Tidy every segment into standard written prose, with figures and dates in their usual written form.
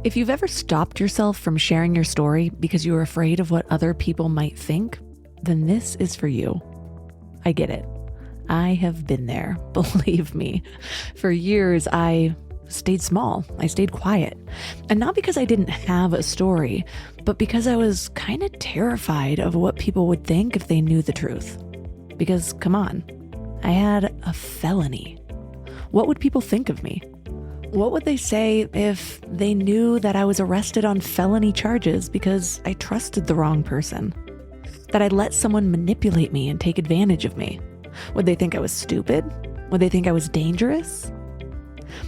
If you've ever stopped yourself from sharing your story because you were afraid of what other people might think, then this is for you. I get it. I have been there, believe me. For years, I stayed small. I stayed quiet. And not because I didn't have a story, but because I was kind of terrified of what people would think if they knew the truth. Because, come on, I had a felony. What would people think of me? What would they say if they knew that I was arrested on felony charges because I trusted the wrong person? That I let someone manipulate me and take advantage of me? Would they think I was stupid? Would they think I was dangerous?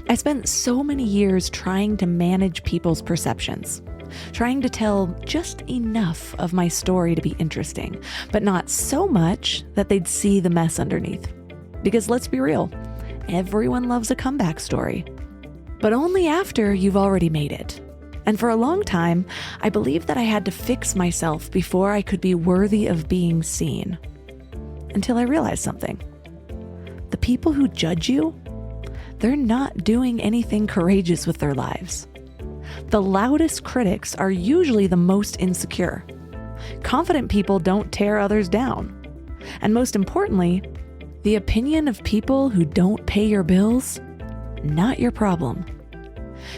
I spent so many years trying to manage people's perceptions, trying to tell just enough of my story to be interesting, but not so much that they'd see the mess underneath. Because let's be real, everyone loves a comeback story. But only after you've already made it. And for a long time, I believed that I had to fix myself before I could be worthy of being seen. Until I realized something. The people who judge you, they're not doing anything courageous with their lives. The loudest critics are usually the most insecure. Confident people don't tear others down. And most importantly, the opinion of people who don't pay your bills, not your problem.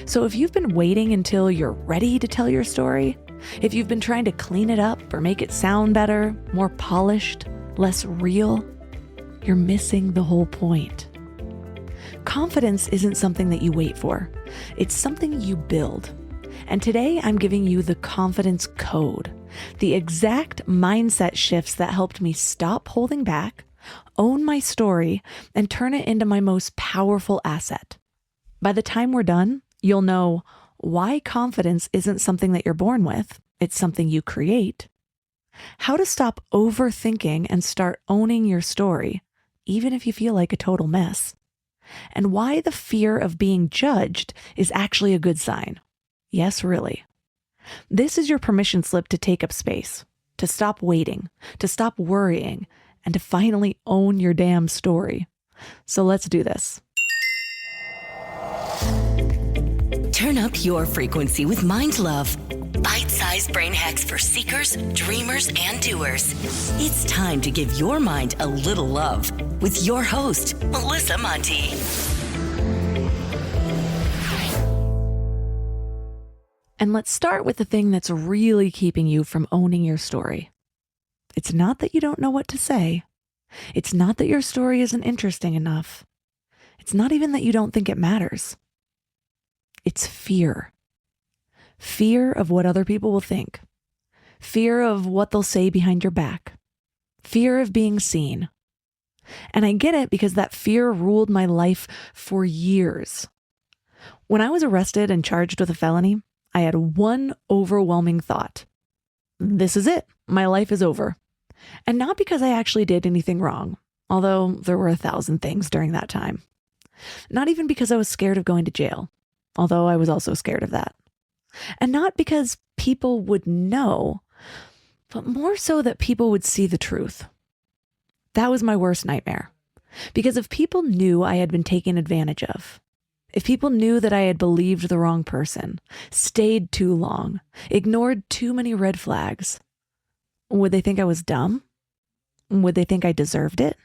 So if you've been waiting until you're ready to tell your story, if you've been trying to clean it up or make it sound better, more polished, less real, you're missing the whole point. Confidence isn't something that you wait for. It's something you build. And today I'm giving you the confidence code, the exact mindset shifts that helped me stop holding back, own my story, and turn it into my most powerful asset. By the time we're done, you'll know why confidence isn't something that you're born with. It's something you create. How to stop overthinking and start owning your story, even if you feel like a total mess. And why the fear of being judged is actually a good sign. Yes, really. This is your permission slip to take up space, to stop waiting, to stop worrying, and to finally own your damn story. So let's do this. Turn up your frequency with Mind Love. Bite-sized brain hacks for seekers, dreamers, and doers. It's time to give your mind a little love with your host, Melissa Monti. And let's start with the thing that's really keeping you from owning your story. It's not that you don't know what to say. It's not that your story isn't interesting enough. It's not even that you don't think it matters. It's fear. Fear of what other people will think. Fear of what they'll say behind your back. Fear of being seen. And I get it because that fear ruled my life for years. When I was arrested and charged with a felony, I had one overwhelming thought. This is it. My life is over. And not because I actually did anything wrong, although there were 1,000 things during that time. Not even because I was scared of going to jail, although I was also scared of that. And not because people would know, but more so that people would see the truth. That was my worst nightmare. Because if people knew I had been taken advantage of, if people knew that I had believed the wrong person, stayed too long, ignored too many red flags, would they think I was dumb? Would they think I deserved it?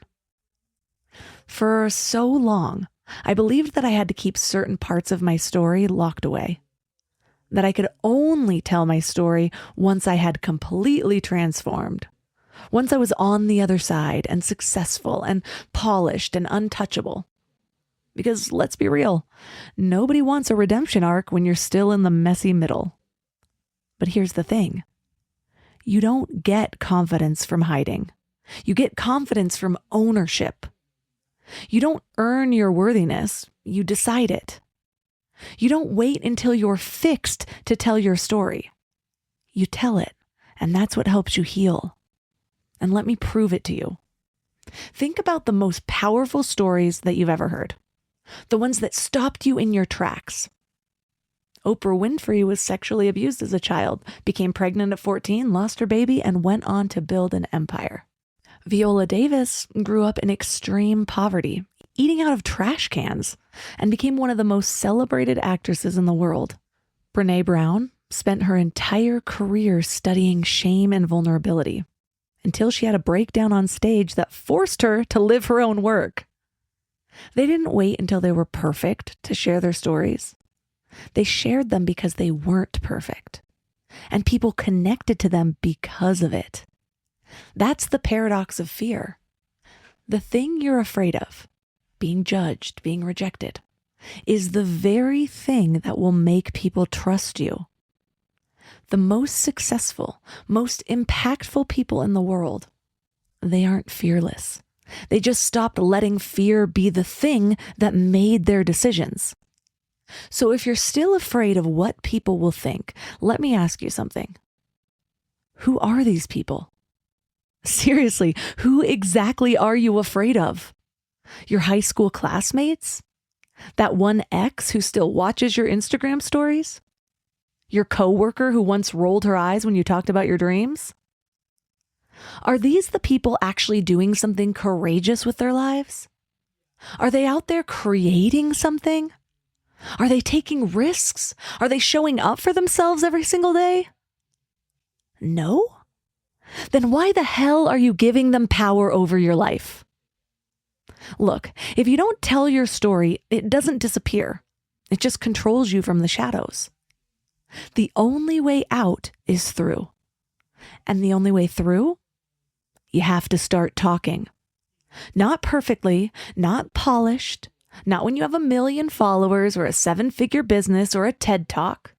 For so long, I believed that I had to keep certain parts of my story locked away. That I could only tell my story once I had completely transformed. Once I was on the other side and successful and polished and untouchable. Because let's be real, nobody wants a redemption arc when you're still in the messy middle. But here's the thing. You don't get confidence from hiding. You get confidence from ownership. You don't earn your worthiness, you decide it. You don't wait until you're fixed to tell your story. You tell it, and that's what helps you heal. And let me prove it to you. Think about the most powerful stories that you've ever heard. The ones that stopped you in your tracks. Oprah Winfrey was sexually abused as a child, became pregnant at 14, lost her baby, and went on to build an empire. Viola Davis grew up in extreme poverty, eating out of trash cans, and became one of the most celebrated actresses in the world. Brene Brown spent her entire career studying shame and vulnerability until she had a breakdown on stage that forced her to live her own work. They didn't wait until they were perfect to share their stories. They shared them because they weren't perfect, and people connected to them because of it. That's the paradox of fear. The thing you're afraid of, being judged, being rejected, is the very thing that will make people trust you. The most successful, most impactful people in the world, they aren't fearless. They just stopped letting fear be the thing that made their decisions. So if you're still afraid of what people will think, let me ask you something. Who are these people? Seriously, who exactly are you afraid of? Your high school classmates? That one ex who still watches your Instagram stories? Your coworker who once rolled her eyes when you talked about your dreams? Are these the people actually doing something courageous with their lives? Are they out there creating something? Are they taking risks? Are they showing up for themselves every single day? No? Then why the hell are you giving them power over your life? Look, if you don't tell your story, it doesn't disappear. It just controls you from the shadows. The only way out is through. And the only way through? You have to start talking. Not perfectly, not polished, not when you have 1 million followers or a 7-figure business or a TED Talk.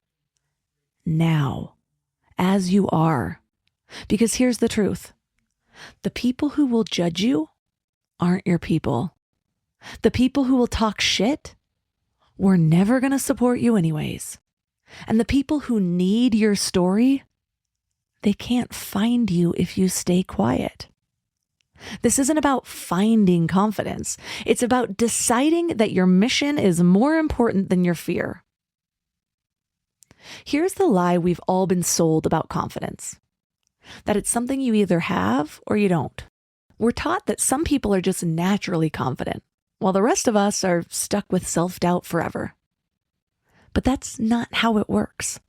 Now, as you are. Because here's the truth. The people who will judge you aren't your people. The people who will talk shit were never going to support you anyways. And the people who need your story, they can't find you if you stay quiet. This isn't about finding confidence. It's about deciding that your mission is more important than your fear. Here's the lie we've all been sold about confidence. That it's something you either have or you don't. We're taught that some people are just naturally confident, while the rest of us are stuck with self-doubt forever. But that's not how it works.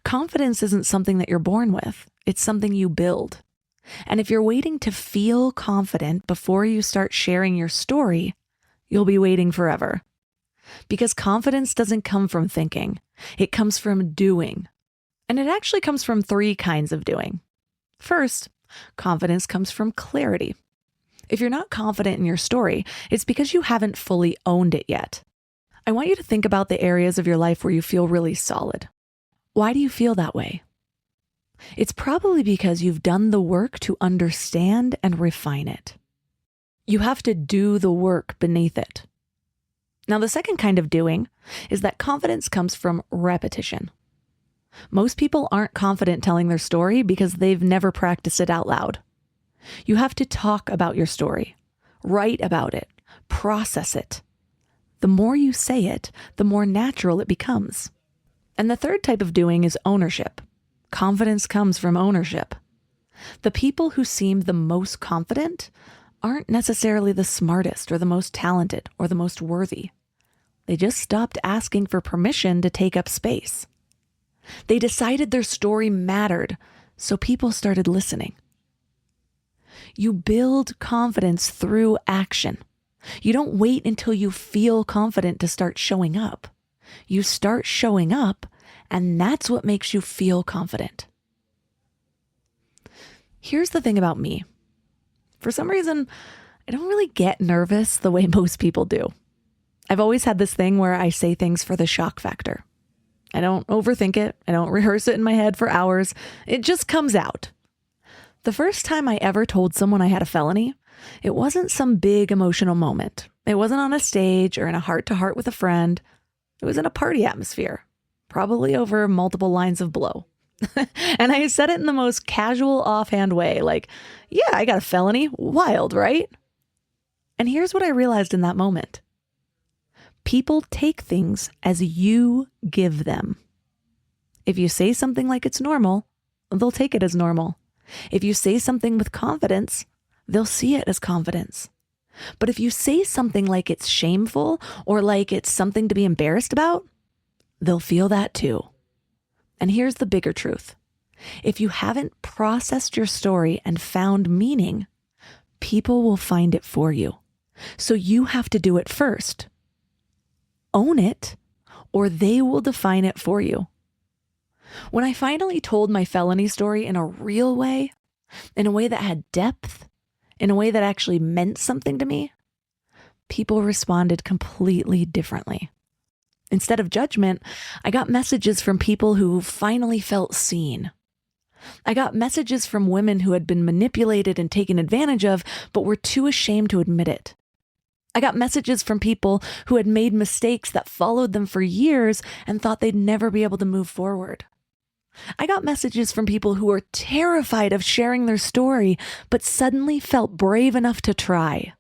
Confidence isn't something that you're born with. It's something you build. And if you're waiting to feel confident before you start sharing your story, you'll be waiting forever. Because confidence doesn't come from thinking. It comes from doing. And it actually comes from 3 kinds of doing. First, confidence comes from clarity. If you're not confident in your story, it's because you haven't fully owned it yet. I want you to think about the areas of your life where you feel really solid. Why do you feel that way? It's probably because you've done the work to understand and refine it. You have to do the work beneath it. Now, the second kind of doing is that confidence comes from repetition. Most people aren't confident telling their story because they've never practiced it out loud. You have to talk about your story, write about it, process it. The more you say it, the more natural it becomes. And the third type of doing is ownership. Confidence comes from ownership. The people who seem the most confident aren't necessarily the smartest or the most talented or the most worthy. They just stopped asking for permission to take up space. They decided their story mattered, so people started listening. You build confidence through action. You don't wait until you feel confident to start showing up. You start showing up, and that's what makes you feel confident. Here's the thing about me. For some reason, I don't really get nervous the way most people do. I've always had this thing where I say things for the shock factor. I don't overthink it. I don't rehearse it in my head for hours. It just comes out. The first time I ever told someone I had a felony, it wasn't some big emotional moment. It wasn't on a stage or in a heart-to-heart with a friend. It was in a party atmosphere, probably over multiple lines of blow. And I said it in the most casual, offhand way, like, yeah, I got a felony. Wild, right? And here's what I realized in that moment. People take things as you give them. If you say something like it's normal, they'll take it as normal. If you say something with confidence, they'll see it as confidence. But if you say something like it's shameful or like it's something to be embarrassed about, they'll feel that too. And here's the bigger truth. If you haven't processed your story and found meaning, people will find it for you. So you have to do it first. Own it, or they will define it for you. When I finally told my felony story in a real way, in a way that had depth, in a way that actually meant something to me, people responded completely differently. Instead of judgment, I got messages from people who finally felt seen. I got messages from women who had been manipulated and taken advantage of, but were too ashamed to admit it. I got messages from people who had made mistakes that followed them for years and thought they'd never be able to move forward. I got messages from people who were terrified of sharing their story, but suddenly felt brave enough to try.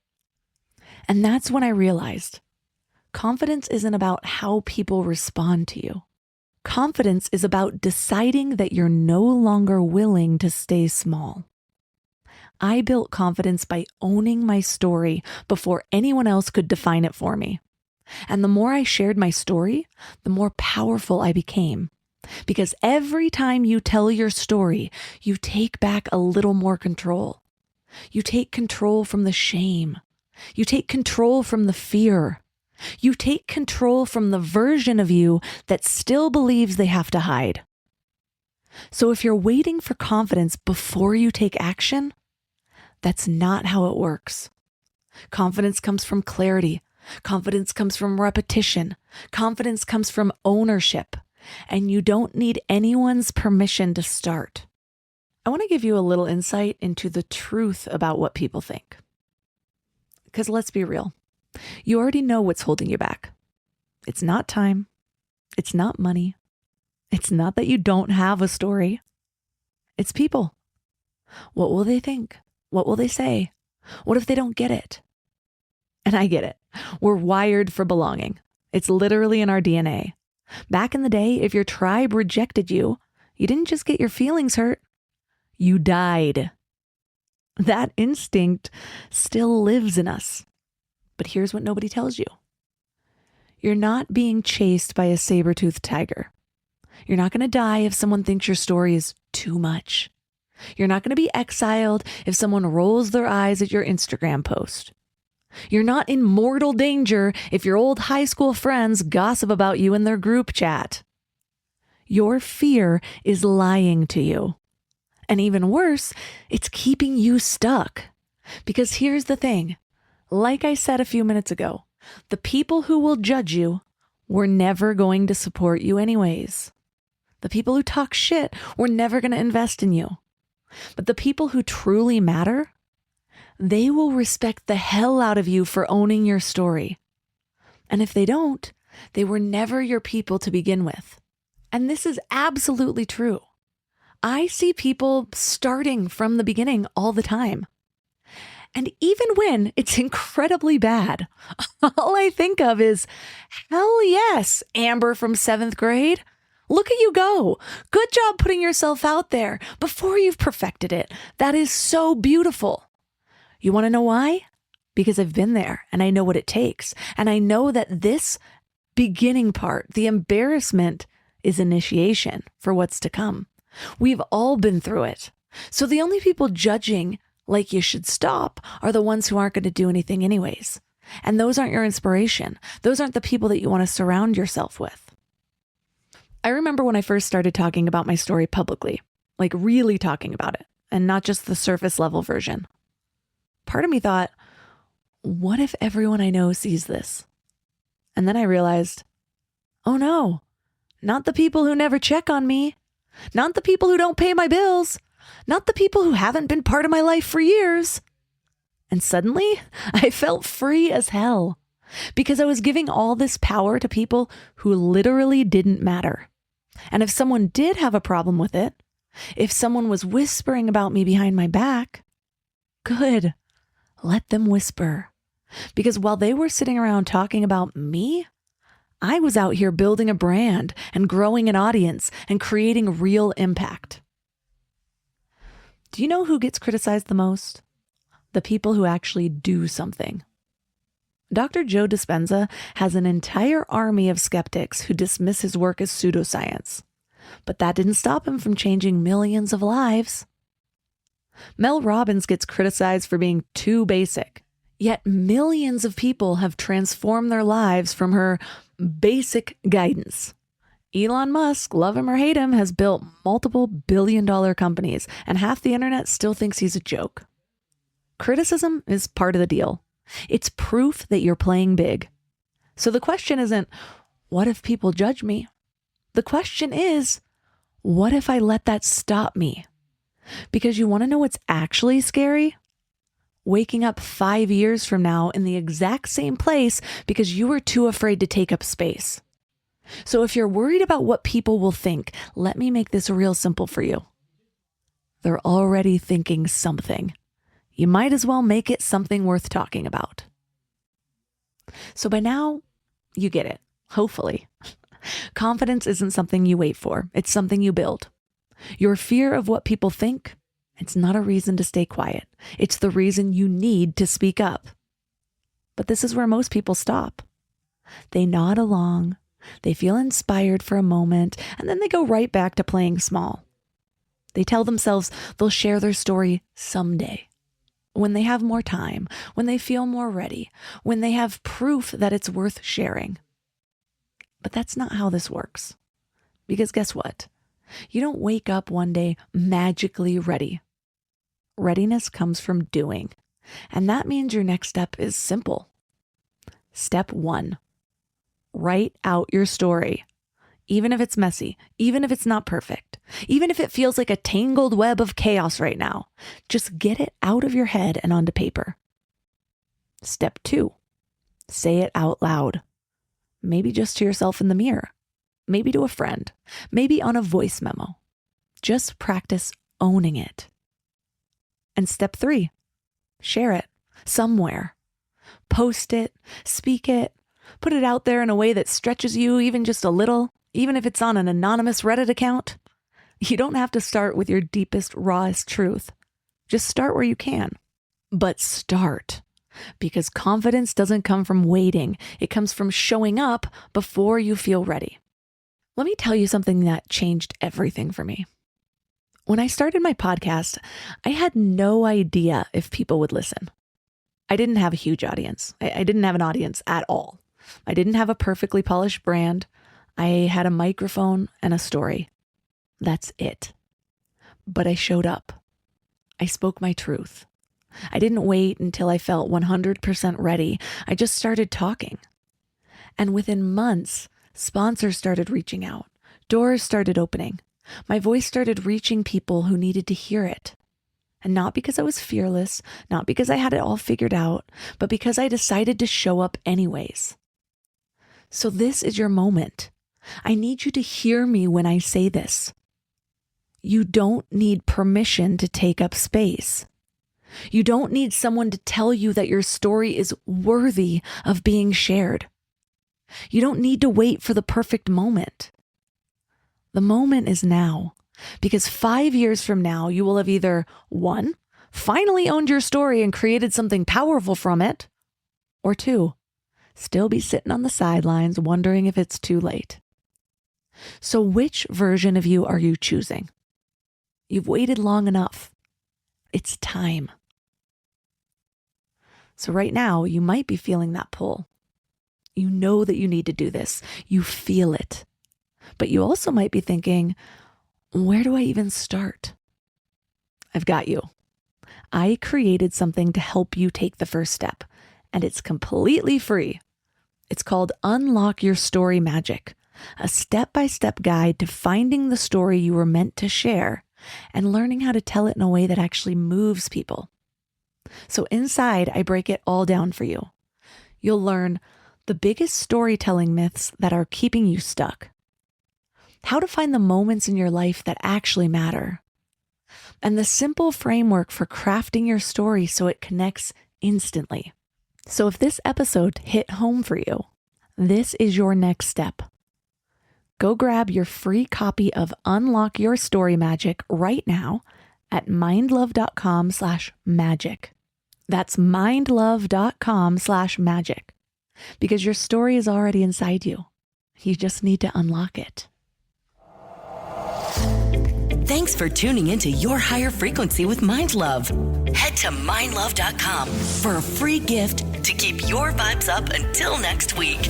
And that's when I realized confidence isn't about how people respond to you. Confidence is about deciding that you're no longer willing to stay small. I built confidence by owning my story before anyone else could define it for me. And the more I shared my story, the more powerful I became. Because every time you tell your story, you take back a little more control. You take control from the shame. You take control from the fear. You take control from the version of you that still believes they have to hide. So if you're waiting for confidence before you take action, that's not how it works. Confidence comes from clarity. Confidence comes from repetition. Confidence comes from ownership. And you don't need anyone's permission to start. I want to give you a little insight into the truth about what people think. Because let's be real. You already know what's holding you back. It's not time. It's not money. It's not that you don't have a story. It's people. What will they think? What will they say? What if they don't get it? And I get it. We're wired for belonging. It's literally in our DNA. Back in the day, if your tribe rejected you, you didn't just get your feelings hurt. You died. That instinct still lives in us. But here's what nobody tells you. You're not being chased by a saber-toothed tiger. You're not going to die if someone thinks your story is too much. You're not going to be exiled if someone rolls their eyes at your Instagram post. You're not in mortal danger if your old high school friends gossip about you in their group chat. Your fear is lying to you. And even worse, it's keeping you stuck. Because here's the thing. Like I said a few minutes ago, the people who will judge you were never going to support you anyways. The people who talk shit were never going to invest in you. But the people who truly matter, they will respect the hell out of you for owning your story. And if they don't, they were never your people to begin with. And this is absolutely true. I see people starting from the beginning all the time. And even when it's incredibly bad, all I think of is, hell yes, Amber from 7th grade. Look at you go. Good job putting yourself out there before you've perfected it. That is so beautiful. You want to know why? Because I've been there and I know what it takes. And I know that this beginning part, the embarrassment, is initiation for what's to come. We've all been through it. So the only people judging like you should stop are the ones who aren't going to do anything anyways. And those aren't your inspiration. Those aren't the people that you want to surround yourself with. I remember when I first started talking about my story publicly, like really talking about it, and not just the surface level version. Part of me thought, what if everyone I know sees this? And then I realized, oh no, not the people who never check on me, not the people who don't pay my bills, not the people who haven't been part of my life for years. And suddenly, I felt free as hell because I was giving all this power to people who literally didn't matter. And if someone did have a problem with it, if someone was whispering about me behind my back, good, let them whisper. Because while they were sitting around talking about me, I was out here building a brand and growing an audience and creating real impact. Do you know who gets criticized the most? The people who actually do something. Dr. Joe Dispenza has an entire army of skeptics who dismiss his work as pseudoscience. But that didn't stop him from changing millions of lives. Mel Robbins gets criticized for being too basic, yet millions of people have transformed their lives from her basic guidance. Elon Musk, love him or hate him, has built multiple billion-dollar companies, and half the internet still thinks he's a joke. Criticism is part of the deal. It's proof that you're playing big. So the question isn't, what if people judge me? The question is, what if I let that stop me? Because you want to know what's actually scary? Waking up 5 years from now in the exact same place because you were too afraid to take up space. So if you're worried about what people will think, let me make this real simple for you. They're already thinking something. You might as well make it something worth talking about. So by now, you get it, hopefully. Confidence isn't something you wait for. It's something you build. Your fear of what people think, it's not a reason to stay quiet. It's the reason you need to speak up. But this is where most people stop. They nod along, they feel inspired for a moment, and then they go right back to playing small. They tell themselves they'll share their story someday, when they have more time, when they feel more ready, when they have proof that it's worth sharing. But that's not how this works. Because guess what? You don't wake up one day magically ready. Readiness comes from doing. And that means your next step is simple. Step 1, write out your story. Even if it's messy, even if it's not perfect, even if it feels like a tangled web of chaos right now, just get it out of your head and onto paper. Step 2, say it out loud. Maybe just to yourself in the mirror, maybe to a friend, maybe on a voice memo. Just practice owning it. And step 3, share it somewhere. Post it, speak it, put it out there in a way that stretches you even just a little, even if it's on an anonymous Reddit account. You don't have to start with your deepest, rawest truth. Just start where you can. But start. Because confidence doesn't come from waiting. It comes from showing up before you feel ready. Let me tell you something that changed everything for me. When I started my podcast, I had no idea if people would listen. I didn't have a huge audience. I didn't have an audience at all. I didn't have a perfectly polished brand. I had a microphone and a story. That's it. But I showed up. I spoke my truth. I didn't wait until I felt 100% ready. I just started talking. And within months, sponsors started reaching out. Doors started opening. My voice started reaching people who needed to hear it. And not because I was fearless, not because I had it all figured out, but because I decided to show up anyways. So this is your moment. I need you to hear me when I say this. You don't need permission to take up space. You don't need someone to tell you that your story is worthy of being shared. You don't need to wait for the perfect moment. The moment is now, because 5 years from now, you will have either 1, finally owned your story and created something powerful from it, or 2, still be sitting on the sidelines wondering if it's too late. So which version of you are you choosing? You've waited long enough. It's time. So right now, you might be feeling that pull. You know that you need to do this. You feel it. But you also might be thinking, where do I even start? I've got you. I created something to help you take the first step, and it's completely free. It's called Unlock Your Story Magic, a step-by-step guide to finding the story you were meant to share and learning how to tell it in a way that actually moves people. So inside, I break it all down for you. You'll learn the biggest storytelling myths that are keeping you stuck, how to find the moments in your life that actually matter, and the simple framework for crafting your story so it connects instantly. So if this episode hit home for you, this is your next step. Go grab your free copy of Unlock Your Story Magic right now at mindlove.com/magic. That's mindlove.com/magic, because your story is already inside you. You just need to unlock it. Thanks for tuning into Your Higher Frequency with Mind Love. Head to mindlove.com for a free gift to keep your vibes up until next week.